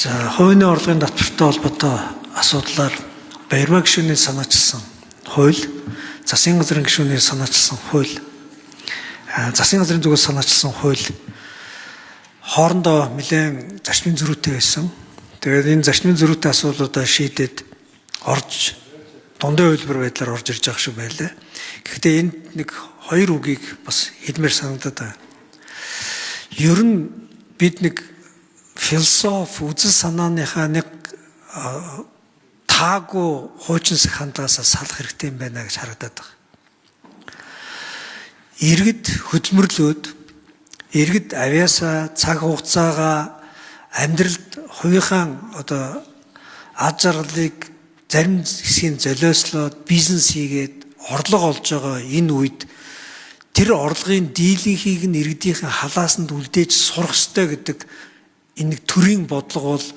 За хувийн орлогын татвартай холбоотой асуудлаар баярмаа гишүүний санаачилсан хууль, засгийн газрын гишүүний санаачилсан хууль, засгийн газрын зүгээс санаачилсан хууль хоорондоо нэлээд зарчмын зөрүүтэй байсан. Тэгээд энэ зарчмын зөрүүтэй асуудлуудаа шийдээд орж дундын хөлбөр байдлаар орж ирж байгаа шиг байлаа. Гэхдээ энд нэг хоёр үгийг бас хэлмээр санагдаад байна. Ер нь бид нэг философи үзэл санааныхаа нэг таагүй хуучинсах хандлагаасаа салах хэрэгтэй юм байна гэж харагдаад байна. Иргэд хөдөлмөрлөөд, иргэд авьяасаа, цаг хугацаагаа, амьдралд хувийнхаа ад жаргалыг зарим хэсгийг золиослоод бизнес хийгээд орлого олж байгаа энэ үед тэр орлогын дийлэнхийг нь иргэдийн халаасанд үлдээж сурах ёстой гэдэг энэ нэг төрийн бодлого бол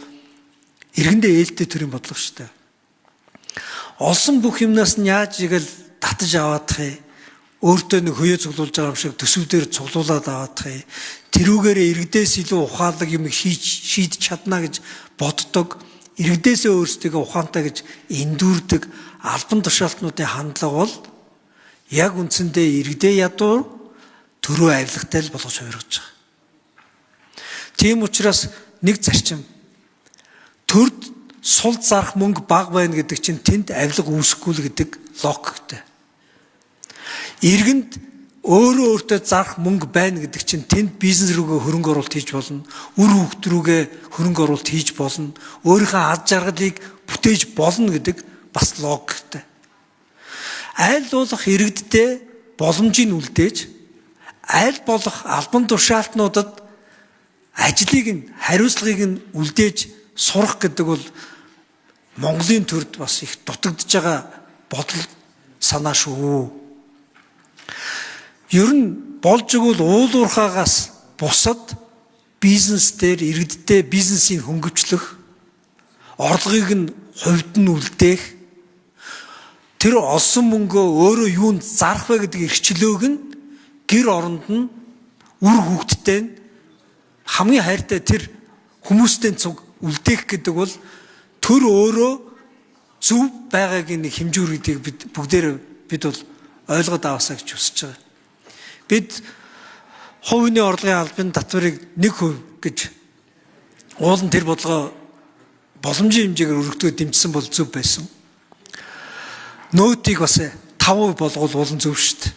иргэндээ ээлтэй төрийн бодлого шүү дээ. Олсон бүх юмнаас нь яаж игэл татаж аваадах юм, өөртөө нэг хөөө цуглуулж байгаа юм шиг төсөв дээр цуглуулад аваадах юм, тэрүүгээрээ иргэдээс илүү ухаалаг юм шийдэж чадна гэж боддог, иргэдээсээ өөрсдөө ухаантай гэж эндүрдэг албан тушаалтнуудын хандлага бол яг үндсэндээ иргэдээ ядуур төрөө авилгатай л болгож хувиргаж байгаа. Тийм учраас нэг зарчим төрд сул зарах мөнгө бага байна гэдэг чинь тэнд авилга үүсэхгүй л гэдэг логиктэй. Иргэнд өөртөө зарах мөнгө байна гэдэг чинь тэнд бизнес рүүгээ хөрөнгө оруулалт хийж болно, үр хөвгт рүүгээ хөрөнгө оруулалт хийж болно, өөрийнхөө ад жаргалыг бүтээж болно гэдэг бас логиктэй. Айл болох иргэддээ боломжийг үлдээж, айл болох албан тушаалтнуудад ажлыг нь, хариуцлагыг нь үлдээж сурах гэдэг бол Монголын төрд бас их дутагдж байгаа бодол санаа шүү. Ер нь болж игэл уулуурхаагаас бусад бизнес дээр иргэддээ бизнесийг хөнгөвчлөх, орлогыг нь хувьд нь үлдээх, тэр олсон мөнгөө өөрөө юунд зарах вэ гэдэг эрхчлөөг нь гэр оронд нь үр хөвгттэй нь хамгийн хайртай тэр хүмүүстэй цуг үлдээх гэдэг бол төр өөрөө зөв байгаагийн нэг хэмжүүр гэдгийг бид бол ойлгоод аваасаа гэж хүсэж байгаа. Бид хувийн орлогын албан татварыг 1% гэж уулын тэр бодлого боломжийн хэмжээгээр өргөдгөө дэмжсэн бол зөв байсан. Нөөтийг бас 5% болгол уулын зөв шүү дээ.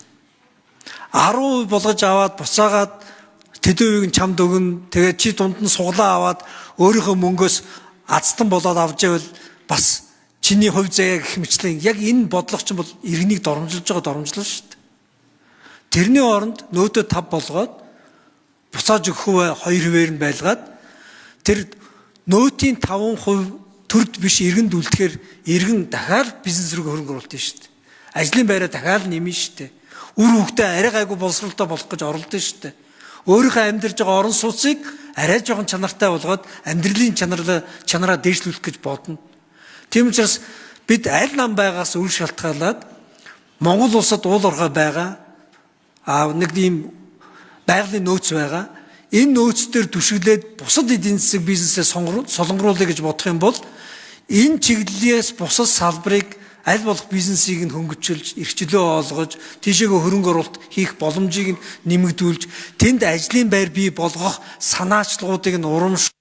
10% болгож аваад буцаагаад тэдүүвийг чамд өгнө. Тэгээд чи дунд нь суглаа аваад өөрийнхөө мөнгөөс азтан болоод авч ивэл бас чиний хувь заяа гэх мэтлэн яг энэ бодлого чинь бол иргэнийг доромжилж байгаа шүү дээ. Тэрний оронд нөөтөө 5 болгоод буцааж өгөхөө 2%-ээр нь байлгаад тэр нөөтийн 5% төрд биш иргэнд үлдэхээр иргэн дахиад бизнес рүү хөрөнгө оруулалт нь шүү дээ. Ажлын байраа дахиад нэмнэ шүү дээ. Үр хөвгтөө арай гайгүй боловсралтай болох гэж оролдсон шүү дээ. Өөрийнхөө амьдарч байгаа орон сууцыг арай жоохон чанартай болгоод амьдралын чанараа дээшлүүлэх гэж бодно. Тийм учраас бид аль нам байгаас үл шалтгаалаад Монгол улсад уул уурхай байгаа нэг ийм байгалийн нөөц байгаа. Энэ нөөцдөр түшиглээд бусад эдийн засаг бизнесээ солонгоруулъя гэж бодох юм бол энэ чиглэлээс бусад салбарыг аль болох бизнесийг нь хөнгөчүүлж, эрхчлөө олгож, тийшээгээ хөрөнгө оруулалт хийх боломжийг нь нэмэгдүүлж, тэнд ажлын байр бий болгох санаачлагуудыг нь урамш